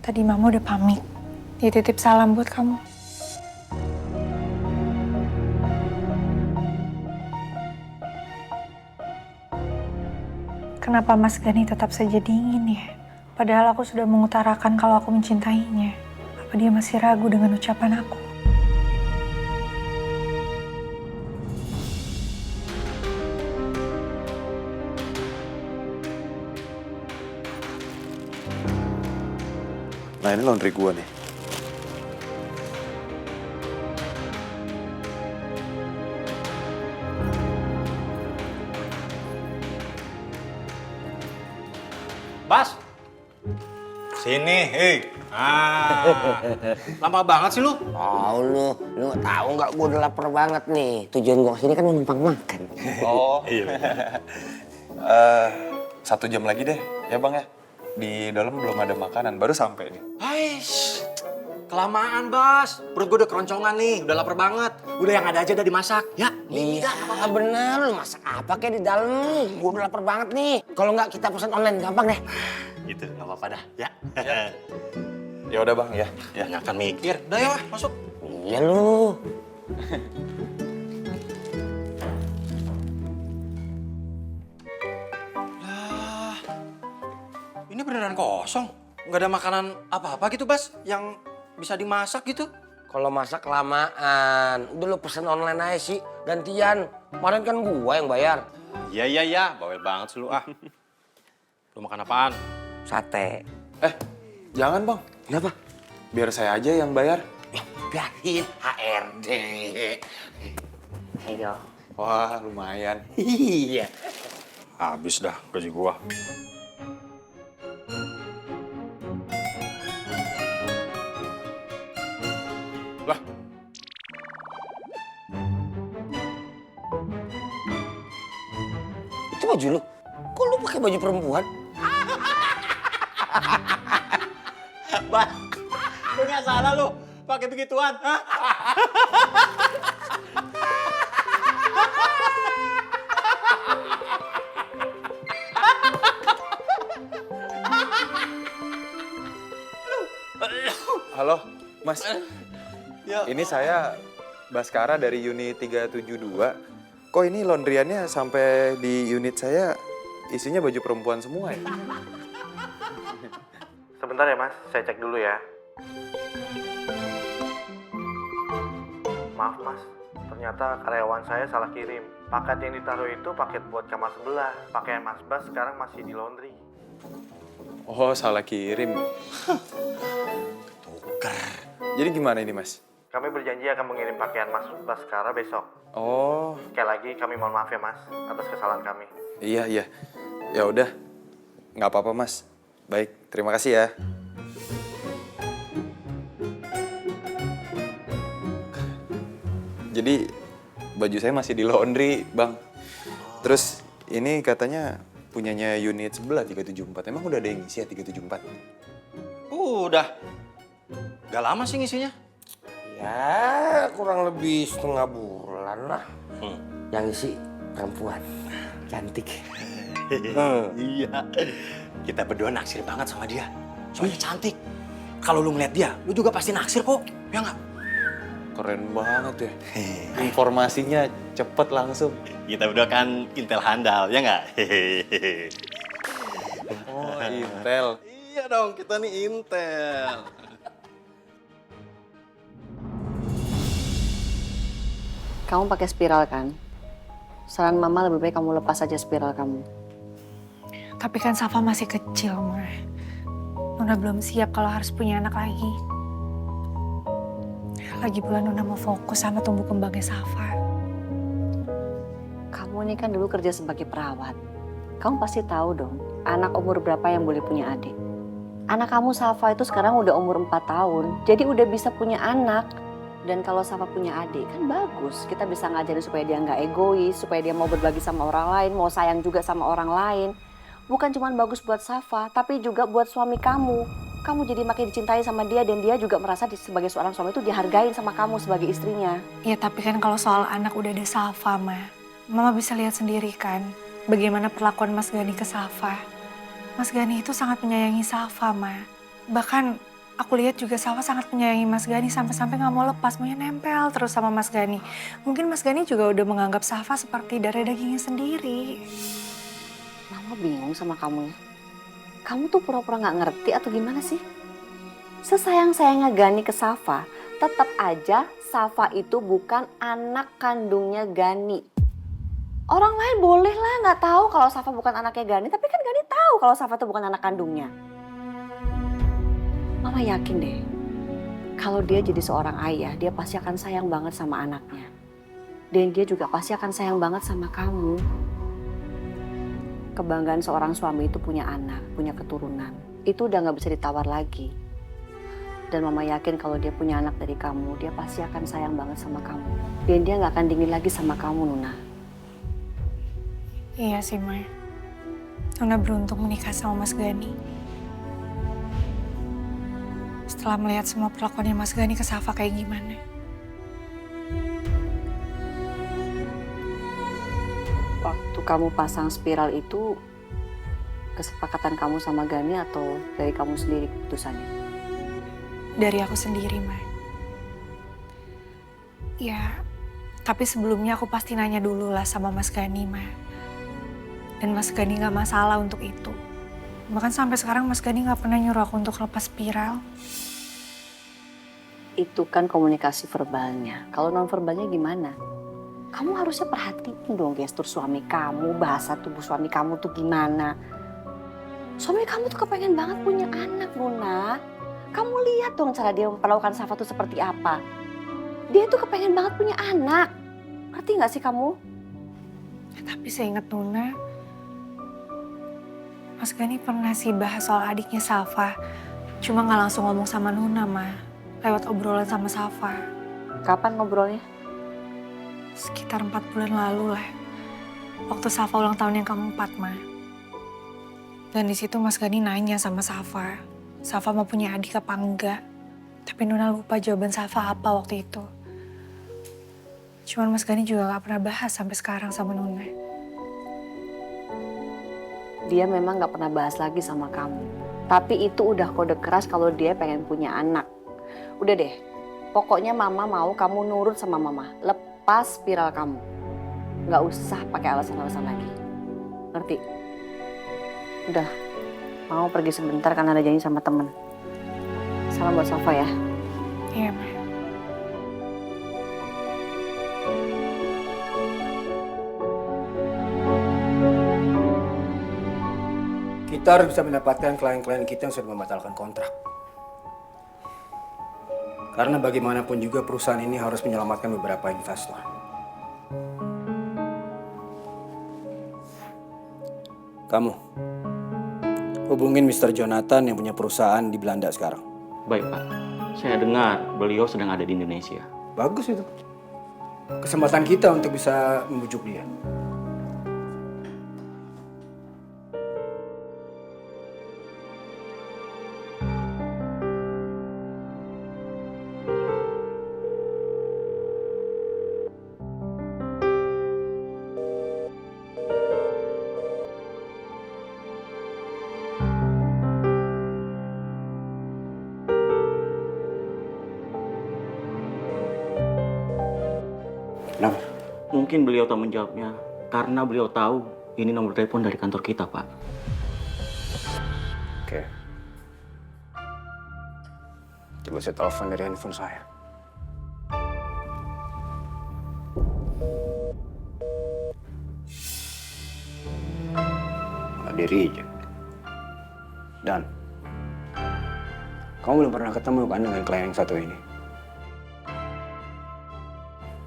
Tadi Mama udah pamit. Dia titip salam buat kamu. Kenapa Mas Gani tetap saja dingin ya? Padahal aku sudah mengutarakan kalau aku mencintainya. Apa dia masih ragu dengan ucapan aku? Nah ini laundry gua nih. Bas, sini, hei. Lama banget sih lu. Oh lu nggak tahu nggak? Gue udah lapar banget nih. Tujuan gue kesini kan numpang makan. Oh, Iya. 1 jam lagi deh, ya bang ya. Di dalam belum ada makanan, baru sampai nih. Aish, kelamaan Bas. Perut gue udah keroncongan nih, udah lapar banget. Udah yang ada aja udah dimasak, ya? Iya bener, lu masak apa kayak di dalam? Gue udah lapar banget nih. Kalau nggak kita pesan online, gampang deh. Gitu, gak apa-apa dah, ya. Ya udah bang, ya. Banyak kan mikir. Udah ya, masuk. Iya lu. Lah, ini beneran kosong. Nggak ada makanan apa-apa gitu, Bas, yang bisa dimasak gitu. Kalau masak kelamaan, udah lu pesan online aja sih. Gantian, kemarin kan gua yang bayar. Iya, bawel banget sih lu, ah. Lu makan apaan? Sate. Jangan bang, Kenapa? biar saya aja yang bayar. Biarin HRD. Ayo. Wah lumayan. Iya. Habis dah gaji gua. Lah, Itu baju lu. Kok lu pakai baju perempuan? Bas, lu nggak salah lu pakai begituan. Hah? Halo, Mas. Ya. Ini saya Baskara dari unit 372. Kok ini laundryannya sampai di unit saya isinya baju perempuan semua ya? Sebentar ya mas, saya cek dulu ya. Maaf mas, ternyata karyawan saya salah kirim. Paket yang ditaruh itu paket buat kamar sebelah. Pakaian mas Bas sekarang masih di laundry. Oh salah kirim. Tuker. Jadi gimana ini mas? Kami berjanji akan mengirim pakaian mas Baskara besok. Oh Sekali lagi kami mohon maaf ya mas, atas kesalahan kami. iya. Ya udah, nggak apa-apa mas. Baik, terima kasih ya. Jadi baju saya masih di laundry, Bang. Terus ini katanya punyanya unit sebelah 374. Emang udah ada yang ngisi ya 374? Udah. Gak lama sih ngisinya. Ya, kurang lebih setengah bulan lah. Yang isi perempuan. Cantik. Iya. Kita berdua naksir banget sama dia. Soalnya cantik. Kalau lu ngeliat dia, lu juga pasti naksir kok. Ya nggak? Keren banget ya. Informasinya cepet langsung. Kita berdua kan intel handal, ya nggak? Oh, Intel. Iya dong, kita nih intel. Kamu pakai spiral kan? Saran mama lebih baik kamu lepas aja spiral kamu. Tapi kan Safa masih kecil, Ma. Nona belum siap kalau harus punya anak lagi. Lagi pula Nona mau fokus sama tumbuh kembangnya Safa. Kamu ini kan dulu kerja sebagai perawat. Kamu pasti tahu dong, anak umur berapa yang boleh punya adik. Anak kamu Safa itu sekarang udah umur 4 tahun, jadi udah bisa punya anak. Dan kalau Safa punya adik kan bagus, kita bisa ngajarin supaya dia nggak egois, supaya dia mau berbagi sama orang lain, mau sayang juga sama orang lain. Bukan cuma bagus buat Safa, tapi juga buat suami kamu. Kamu jadi makin dicintai sama dia dan dia juga merasa sebagai seorang suami itu dihargain sama kamu sebagai istrinya. Ya tapi kan kalau soal anak udah ada Safa, Ma. Mama bisa lihat sendiri kan bagaimana perlakuan Mas Gani ke Safa. Mas Gani itu sangat menyayangi Safa, Ma. Bahkan Aku lihat juga Safa sangat menyayangi Mas Gani sampai-sampai gak mau lepas, maunya nempel terus sama Mas Gani. Mungkin Mas Gani juga udah menganggap Safa seperti darah dagingnya sendiri. Mama bingung sama kamu ya. Kamu tuh pura-pura gak ngerti atau gimana sih? Sesayang-sayangnya Gani ke Safa, tetap aja Safa itu bukan anak kandungnya Gani. Orang lain boleh lah nggak tahu kalau Safa bukan anaknya Gani, tapi kan Gani tahu kalau Safa itu bukan anak kandungnya. Mama yakin deh, kalau dia jadi seorang ayah, dia pasti akan sayang banget sama anaknya. Dan dia juga pasti akan sayang banget sama kamu. Kebanggaan seorang suami itu punya anak, punya keturunan. Itu udah nggak bisa ditawar lagi. Dan Mama yakin kalau dia punya anak dari kamu, dia pasti akan sayang banget sama kamu. Dan dia nggak akan dingin lagi sama kamu, Nuna. Iya sih, Ma. Nona beruntung menikah sama Mas Gani. Setelah melihat semua perlakuannya Mas Gani ke Safa kayak gimana. Waktu kamu pasang spiral itu, kesepakatan kamu sama Gani atau dari kamu sendiri keputusannya? Dari aku sendiri, Ma. Ya, tapi sebelumnya aku pasti nanya dulu lah sama Mas Gani, Ma. Dan Mas Gani gak masalah untuk itu. Bahkan sampai sekarang Mas Gani gak pernah nyuruh aku untuk lepas spiral. Itu kan komunikasi verbalnya. Kalau non verbalnya gimana? Kamu harusnya perhatiin dong gestur suami kamu, bahasa tubuh suami kamu tuh gimana. Suami kamu tuh kepengen banget punya anak, Nuna. Kamu lihat dong cara dia memperlakukan Safa tuh seperti apa. Dia tuh kepengen banget punya anak. Ngerti gak sih kamu? Tapi saya ingat Nuna, Mas Gani pernah sih bahas soal adiknya Safa. Cuma gak langsung ngomong sama Nuna, Ma. Lewat obrolan sama Safa. Kapan ngobrolnya? Sekitar 4 bulan lalu lah. Waktu Safa ulang tahun yang keempat, Ma. Dan di situ Mas Gani nanya sama Safa. Safa mau punya adik apa enggak. Tapi Nuna lupa jawaban Safa apa waktu itu. Cuman Mas Gani juga gak pernah bahas sampai sekarang sama Nuna. Dia memang gak pernah bahas lagi sama kamu. Tapi itu udah kode keras kalau dia pengen punya anak. Udah deh, pokoknya Mama mau kamu nurut sama Mama. Lepas spiral kamu. Gak usah pakai alasan-alasan lagi. Ngerti? Udah, mau pergi sebentar karena ada janji sama temen. Salam buat Safa ya. Iya, Ma. Kita harus bisa mendapatkan klien-klien kita yang sudah membatalkan kontrak. Karena bagaimanapun juga perusahaan ini harus menyelamatkan beberapa investor. Kamu, hubungin Mr. Jonathan yang punya perusahaan di Belanda sekarang. Baik, Pak. Saya dengar beliau sedang ada di Indonesia. Bagus itu. Kesempatan kita untuk bisa membujuk dia. Kenapa? Mungkin beliau tak menjawabnya karena beliau tahu ini nomor telepon dari kantor kita, Pak. Oke. Coba saya telepon dari handphone saya. Nggak di-reject. Dan kamu belum pernah ketemu kan dengan klien yang satu ini?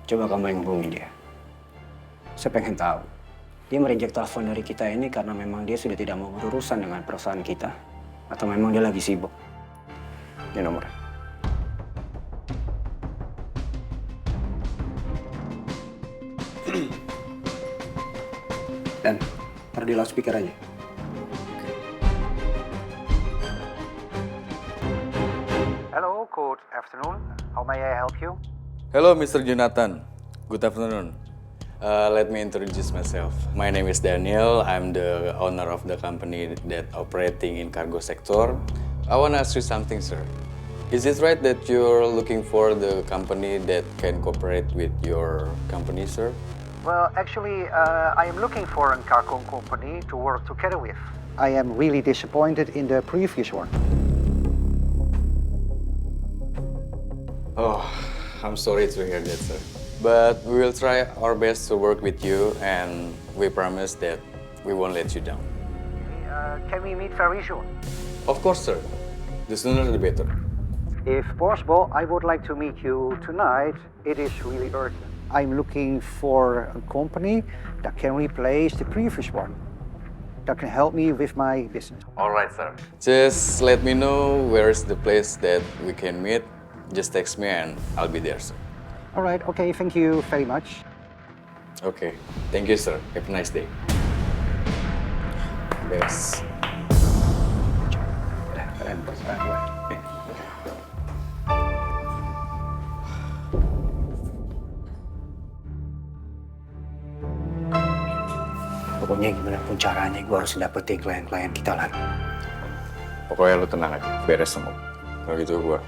Coba kamu yang hubungi dia. Saya pengen tahu. Dia mereject telepon dari kita ini karena memang dia sudah tidak mau berurusan dengan perusahaan kita. Atau memang dia lagi sibuk. Ini nomornya. Dan taruh di loudspeaker aja. Hello, good afternoon. How may I help you? Hello, Mr. Jonathan. Good afternoon. Let me introduce myself. My name is Daniel. I'm the owner of the company that operating in cargo sector. I want to ask you something, sir. Is it right that you're looking for the company that can cooperate with your company, sir? Well, actually, I am looking for a cargo company to work together with. I am really disappointed in the previous one. Oh, I'm sorry to hear that, sir. But we will try our best to work with you, and we promise that we won't let you down. Can we meet very soon? Of course, sir. The sooner the better. If possible, I would like to meet you tonight. It is really urgent. I'm looking for a company that can replace the previous one, that can help me with my business. All right, sir. Just let me know where is the place that we can meet. Just text me and I'll be there, sir. All right, okay, thank you very much. Okay. Thank you, sir. Have a nice day. Best. Kalian berserah gue. Pokoknya gimana pun caranya gue harus dapetin klien-klien kita lagi. Pokoknya lu tenang aja. Beres semua. Kalau gitu gua